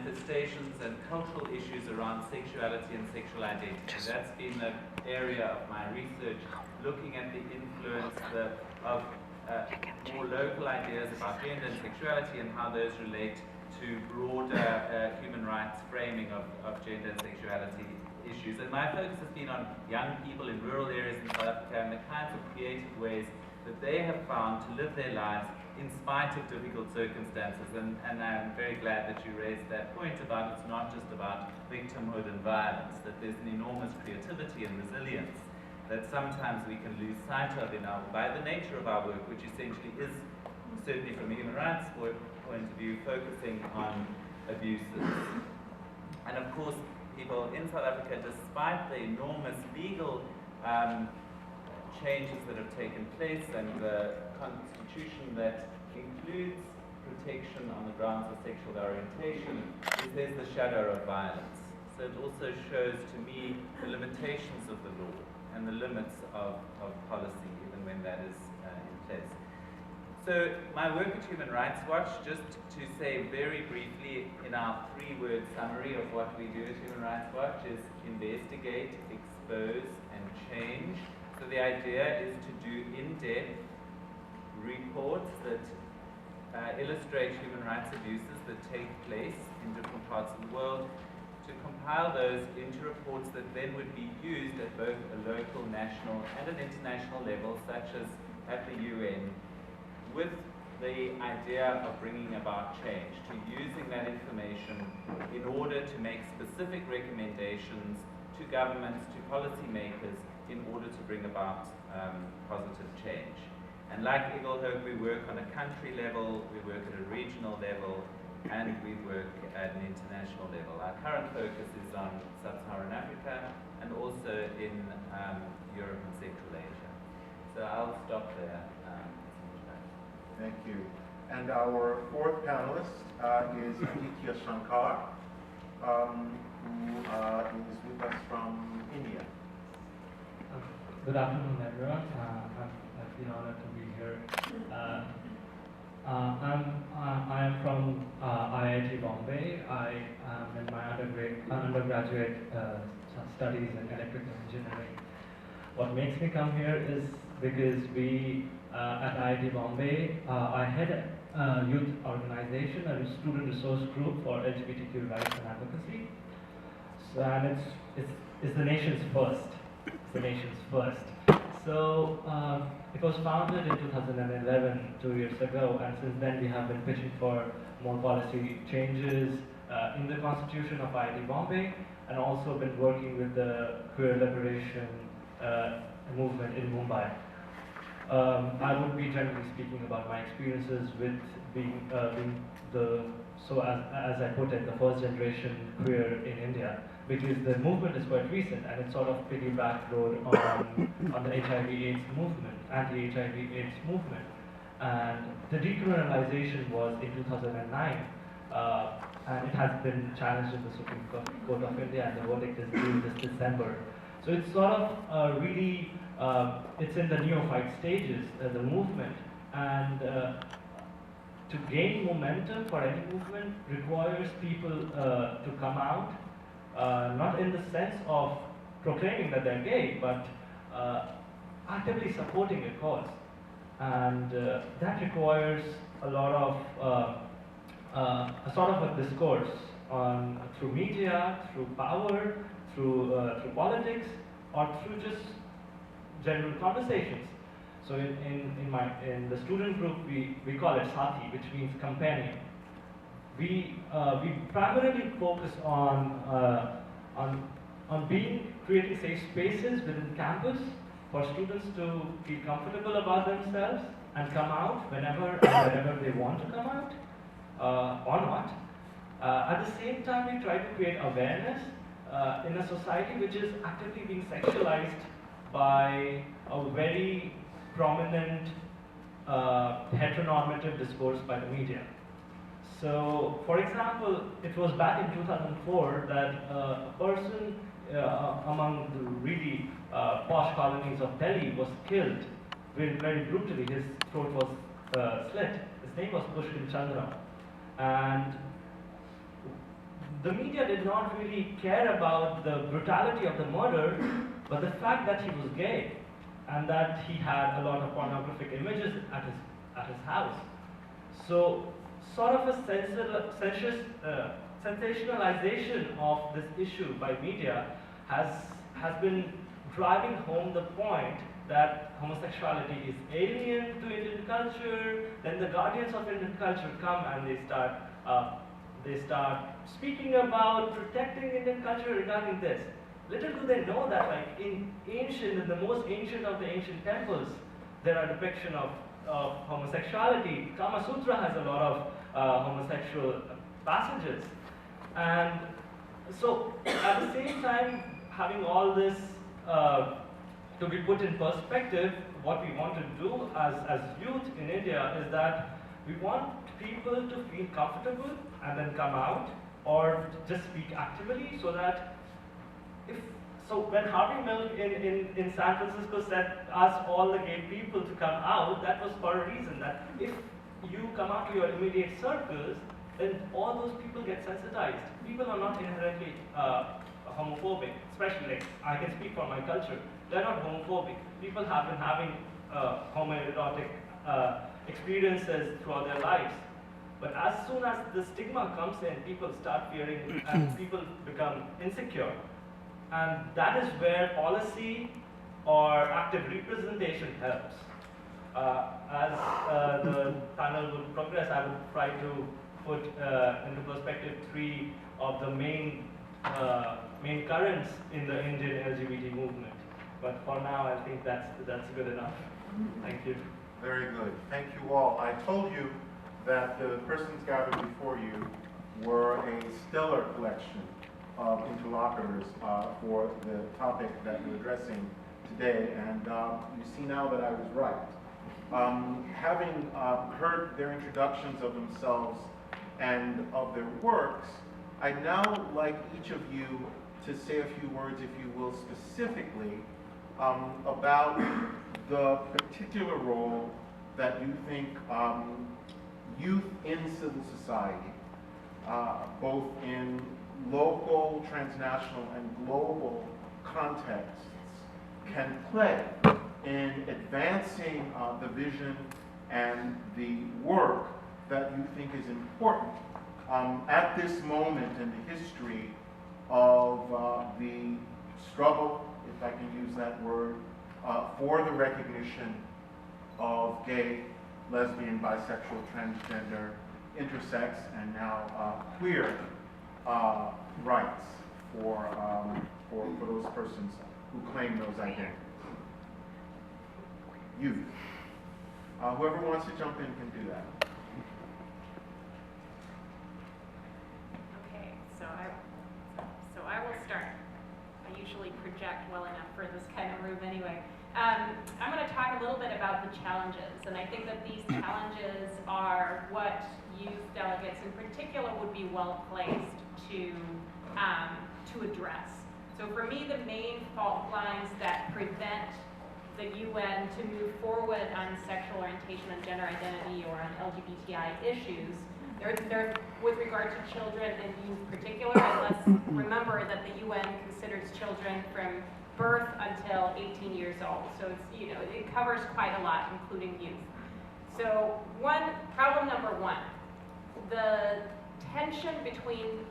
manifestations and cultural issues around sexuality and sexual identity. That's been the area of my research, looking at the influence of more local ideas about gender and sexuality and how those relate to broader human rights framing of gender and sexuality issues. And my focus has been on young people in rural areas in South Africa and the kinds of creative ways that they have found to live their lives in spite of difficult circumstances. And I'm very glad that you raised that point about it's not just about victimhood and violence, that there's an enormous creativity and resilience that sometimes we can lose sight of by the nature of our work, which essentially is, certainly from a human rights point of view, focusing on abuses. And of course, people in South Africa, despite the enormous legal changes that have taken place and the constitution that includes protection on the grounds of sexual orientation, there's the shadow of violence. So it also shows to me the limitations of the law and the limits of policy, even when that is in place. So my work at Human Rights Watch, just to say very briefly in our three-word summary of what we do at Human Rights Watch, is investigate, expose, and change. So the idea is to do in-depth reports that illustrate human rights abuses that take place in different parts of the world, to compile those into reports that then would be used at both a local, national, and an international level, such as at the UN, with the idea of bringing about change, to using that information in order to make specific recommendations to governments, to policymakers, in order to bring about positive change. And like Eaglehope, we work on a country level, we work at a regional level, and we work at an international level. Our current focus is on Sub-Saharan Africa and also in Europe and Central Asia. So I'll stop there. Thank you. And our fourth panelist is Aditya Shankar, who is with us from India. Good afternoon, everyone. I've been honored to be here. I am from IIT Bombay. I am in my undergraduate studies in electrical engineering. What makes me come here is because we at IIT Bombay, I head a youth organization, a student resource group for LGBTQ rights and advocacy. So, and it's the nation's first. It's the nation's first. So it was founded in 2011, 2 years ago, and since then we have been pitching for more policy changes in the constitution of IIT Bombay, and also been working with the queer liberation movement in Mumbai. I would be generally speaking about my experiences with being as I put it, the first generation queer in India, because the movement is quite recent and it's sort of piggyback road on the HIV/AIDS movement, anti-HIV/AIDS movement. And the decriminalization was in 2009, and it has been challenged in the Supreme Court of India, and the verdict is due this December. So it's sort of really, it's in the neophyte stages, the movement, and to gain momentum for any movement requires people to come out, not in the sense of proclaiming that they're gay, but actively supporting a cause. And that requires a lot of, a sort of a discourse through media, through power, through politics, or through just general conversations. So in the student group, we call it Sati, which means companion. We primarily focus on creating safe spaces within campus for students to feel comfortable about themselves and come out whenever and wherever they want to come out, or not. At the same time, we try to create awareness in a society which is actively being sexualized by a very prominent heteronormative discourse by the media. So, for example, it was back in 2004 that a person among the really posh colonies of Delhi was killed very brutally. His throat was slit. His name was Pushkin Chandra. And the media did not really care about the brutality of the murder, but the fact that he was gay and that he had a lot of pornographic images at his house. So, sort of a sensationalization of this issue by media has been driving home the point that homosexuality is alien to Indian culture. Then the guardians of Indian culture come and they start speaking about protecting Indian culture regarding this. Little do they know that, like in the most ancient of the ancient temples, there are depictions of homosexuality. Kama Sutra has a lot of homosexual passages, and so at the same time, having all this to be put in perspective, what we want to do as youth in India is that we want people to feel comfortable and then come out, or just speak actively, so that when Harvey Milk in San Francisco said, ask all the gay people to come out, that was for a reason, that if you come out to your immediate circles, then all those people get sensitized. People are not inherently homophobic, especially, like, I can speak for my culture. They're not homophobic. People have been having homoerotic experiences throughout their lives. But as soon as the stigma comes in, people start fearing and people become insecure. And that is where policy or active representation helps. As the panel would progress, I would try to put into perspective 3 of the main currents in the Indian LGBT movement. But for now, I think that's good enough. Thank you. Very good. Thank you all. I told you that the persons gathered before you were a stellar collection of interlocutors for the topic that we're addressing today, and you see now that I was right. Having heard their introductions of themselves and of their works, I'd now like each of you to say a few words, if you will, specifically about the particular role that you think youth in civil society, both in local, transnational, and global contexts, can play in advancing the vision and the work that you think is important at this moment in the history of the struggle, if I can use that word, for the recognition of gay, lesbian, bisexual, transgender, intersex, and now queer rights for those persons who claim those identities. Youth. Whoever wants to jump in can do that. Okay, so I will start. I usually project well enough for this kind of room anyway. I'm going to talk a little bit about the challenges, and I think that these challenges are what youth delegates in particular would be well placed to address. So for me, the main fault lines that prevent the UN to move forward on sexual orientation and gender identity or on LGBTI issues, they're with regard to children and youth in particular, and let's remember that the UN considers children from birth until 18 years old. So it's, it covers quite a lot, including youth. So problem number one, the tension between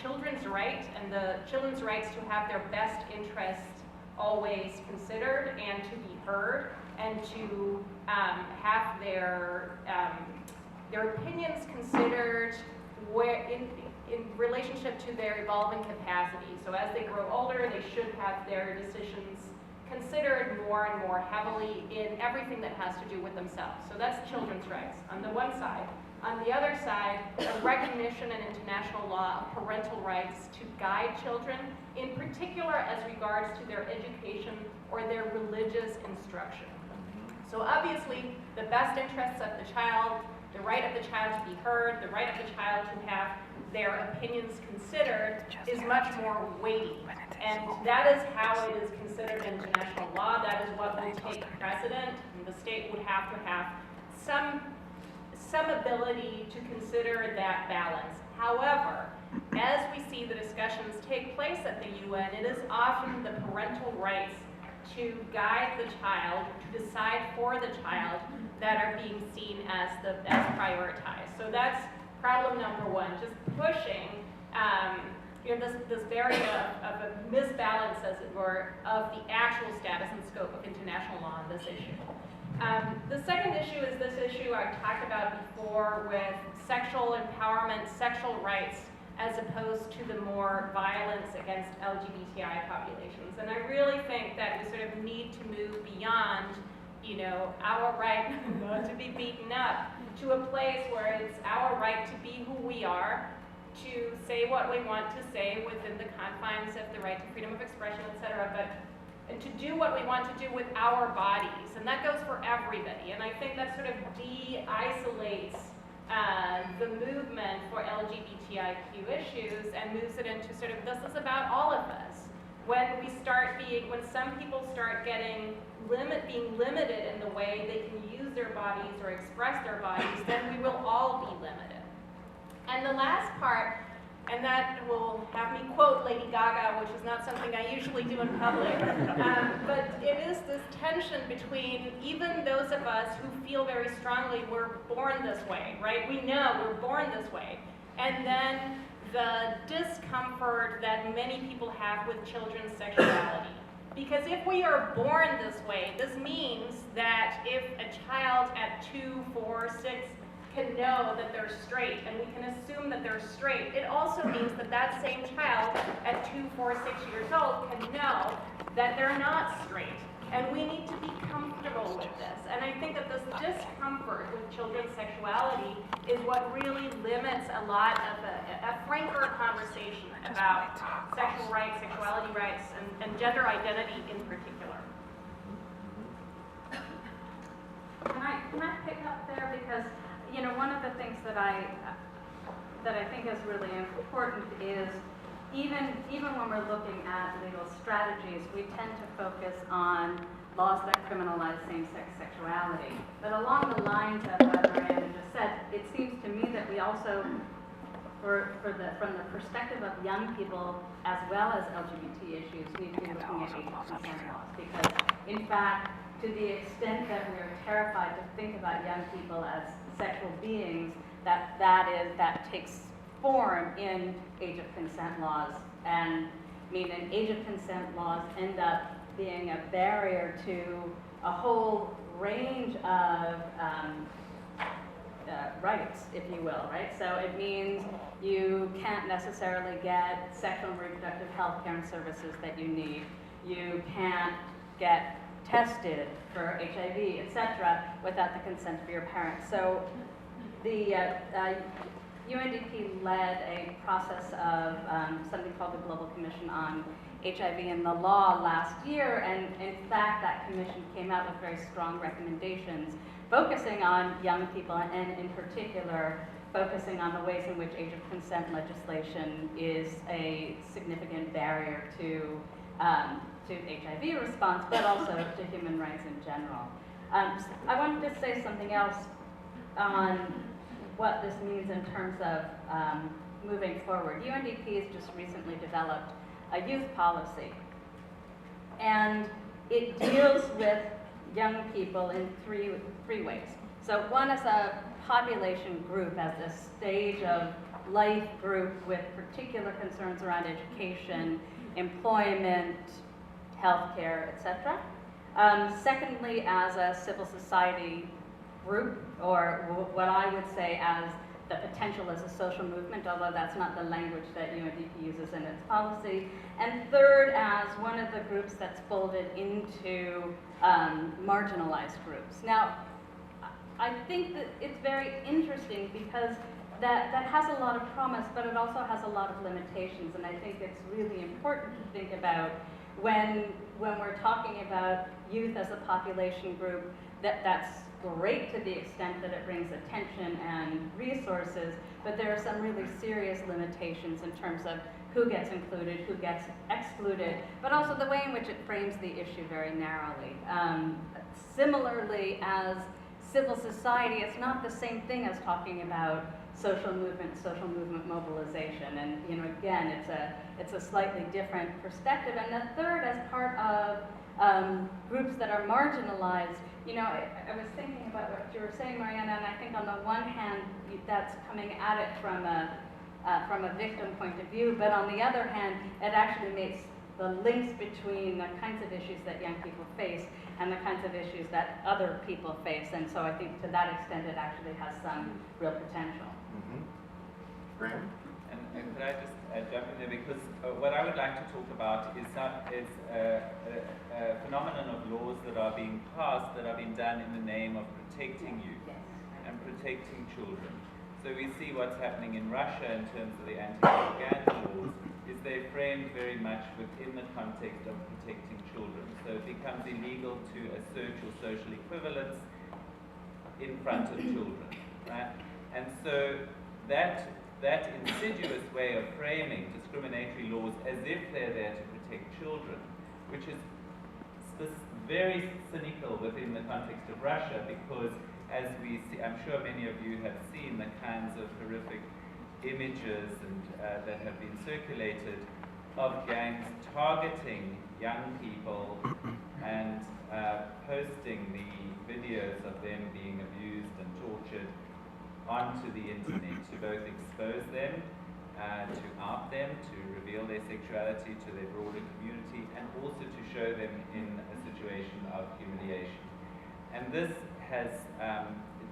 children's rights and the children's rights to have their best interests always considered and to be heard and to have their opinions considered in relationship to their evolving capacity. So as they grow older, they should have their decisions considered more and more heavily in everything that has to do with themselves. So that's children's rights on the one side. On the other side, a recognition in international law of parental rights to guide children, in particular as regards to their education or their religious instruction. So obviously, the best interests of the child, the right of the child to be heard, the right of the child to have their opinions considered is much more weighty. And that is how it is considered in international law. That is what will take precedent. And the state would have to have some ability to consider that balance. However, as we see take place at the UN, it is often the parental rights to guide the child, to decide for the child, that are being seen as prioritized. So that's problem number one, just pushing this barrier of a misbalance, as it were, of the actual status and scope of international law on this issue. The second issue is this issue I talked about before with sexual empowerment, sexual rights, as opposed to the more violence against LGBTI populations. And I really think that we sort of need to move beyond, our right not to be beaten up, to a place where it's our right to be who we are, to say what we want to say within the confines of the right to freedom of expression, etc., and to do what we want to do with our bodies. And that goes for everybody. And I think that sort of de-isolates the movement for LGBTIQ issues and moves it into sort of, this is about all of us. When some people start being limited in the way they can use their bodies or express their bodies, then we will all be limited. And the last part, and that will have me quote Lady Gaga, which is not something I usually do in public, but it is this tension between even those of us who feel very strongly we're born this way, right? We know we're born this way. And then the discomfort that many people have with children's sexuality. Because if we are born this way, this means that if a child at 2, 4, 6 can know that they're straight, and we can assume that they're straight, it also means that that same child at 2, 4, 6 years old can know that they're not straight. And we need to be comfortable with this. And I think that this discomfort with children's sexuality is what really limits a lot of a franker conversation about sexual rights, sexuality rights, and gender identity in particular. Can I pick up there, because one of the things that I think is really important is even when we're looking at legal strategies, we tend to focus on laws that criminalize same-sex sexuality. But along the lines of what Marianne just said, it seems to me that we also, from the perspective of young people as well as LGBT issues, we need to be looking at age of consent laws. Because in fact, to the extent that we are terrified to think about young people as sexual beings, that takes form in age of consent laws. And age of consent laws end up being a barrier to a whole range of rights, if you will, right? So it means you can't necessarily get sexual and reproductive health care and services that you need. You can't get tested for HIV, etc., without the consent of your parents. So the UNDP led a process of something called the Global Commission on HIV and the Law last year, and in fact that commission came out with very strong recommendations focusing on young people, and in particular focusing on the ways in which age of consent legislation is a significant barrier to HIV response, but also to human rights in general. I wanted to say something else on what this means in terms of moving forward. UNDP has just recently developed a youth policy, and it deals with young people in three ways. So one is a population group as a stage of life group with particular concerns around education, employment, healthcare, etc. Secondly, as a civil society group, or what I would say as the potential as a social movement, although that's not the language that UNDP uses in its policy. And third, as one of the groups that's folded into marginalized groups. Now, I think that it's very interesting because that has a lot of promise, but it also has a lot of limitations, and I think it's really important to think about when we're talking about youth as a population group, that's great to the extent that it brings attention and resources, but there are some really serious limitations in terms of who gets included, who gets excluded, but also the way in which it frames the issue very narrowly. Similarly, as civil society, it's not the same thing as talking about social movement mobilization. And you know, again, it's a slightly different perspective. And the third, as part of groups that are marginalized, you know, I was thinking about what you were saying, Marianne, and I think on the one hand, that's coming at it from a victim point of view, but on the other hand, it actually makes the links between the kinds of issues that young people face and the kinds of issues that other people face. And so I think to that extent, it actually has some real potential. Graeme? And could I just jump in there, because what I would like to talk about is a phenomenon of laws that are being passed that are being done in the name of protecting youth and protecting children. So we see what's happening in Russia in terms of the anti-propaganda laws, is they're framed very much within the context of protecting children. So it becomes illegal to assert your social equivalence in front of children, right? And so that insidious way of framing discriminatory laws as if they're there to protect children, which is very cynical within the context of Russia, because as we see, I'm sure many of you have seen the kinds of horrific images and that have been circulated of gangs targeting young people and posting the videos of them being abused and tortured onto the internet to both expose them, to out them, to reveal their sexuality to their broader community, and also to show them in a situation of humiliation. And this has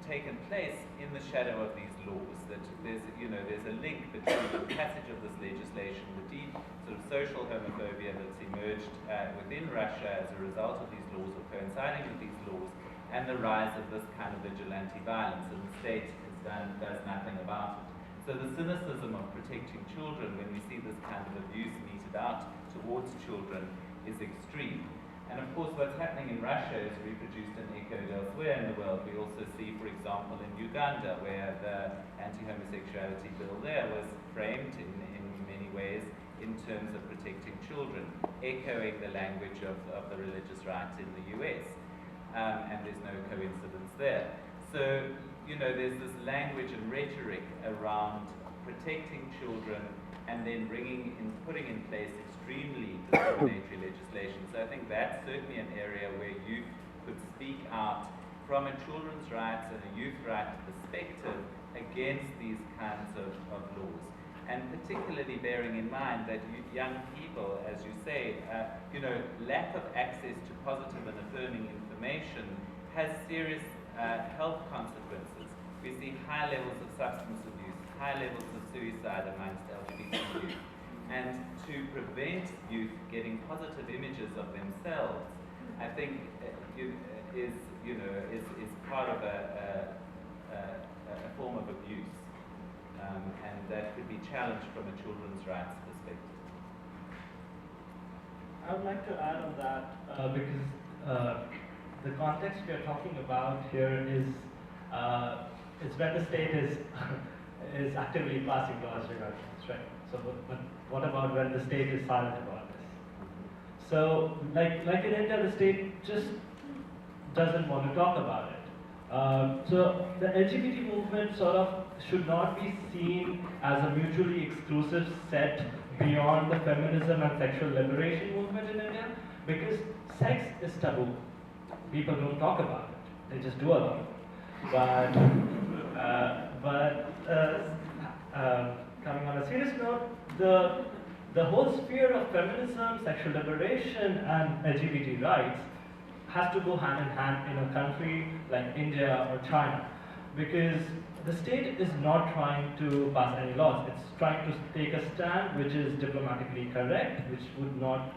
taken place in the shadow of these laws. That there's a link between the passage of this legislation, the deep sort of social homophobia that's emerged within Russia as a result of these laws, or coinciding with these laws, and the rise of this kind of vigilante violence, and the state does nothing about it. So the cynicism of protecting children when we see this kind of abuse meted out towards children is extreme. And of course what's happening in Russia is reproduced and echoed elsewhere in the world. We also see, for example, in Uganda, where the anti-homosexuality bill there was framed in many ways in terms of protecting children, echoing the language of the religious right in the US. And there's no coincidence there. So, you know, there's this language and rhetoric around protecting children and then putting in place extremely discriminatory legislation. So I think that's certainly an area where youth could speak out from a children's rights and a youth right perspective against these kinds of laws. And particularly bearing in mind that young people, as you say, lack of access to positive and affirming information has serious health consequences. We see high levels of substance abuse, high levels of suicide amongst LGBT youth. And to prevent youth getting positive images of themselves, I think is part of a form of abuse. And that could be challenged from a children's rights perspective. I would like to add on that because the context we are talking about here is when the state is actively passing laws regarding this, right? So, but what about when the state is silent about this? So, like in India, the state just doesn't want to talk about it. So the LGBT movement sort of should not be seen as a mutually exclusive set beyond the feminism and sexual liberation movement in India, because sex is taboo. People don't talk about it; they just do a lot of it. Coming on a serious note, the whole sphere of feminism, sexual liberation, and LGBT rights has to go hand in hand in a country like India or China, because the state is not trying to pass any laws. It's trying to take a stand which is diplomatically correct, which would not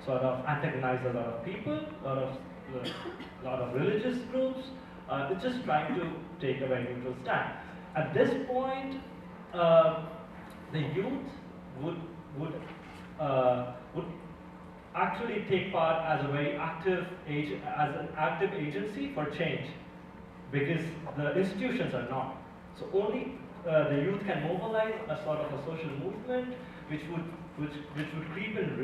sort of antagonize a lot of people, a lot of religious groups. It's just trying to take a very neutral stand. At this point, the youth would actually take part as a very active agency for change, because the institutions are not. So only the youth can mobilize a sort of a social movement which would creep in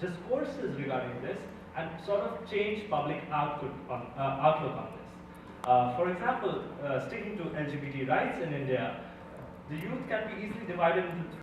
discourses regarding this and sort of change public outlook on this. For example, sticking to LGBT rights in India, the youth can be easily divided into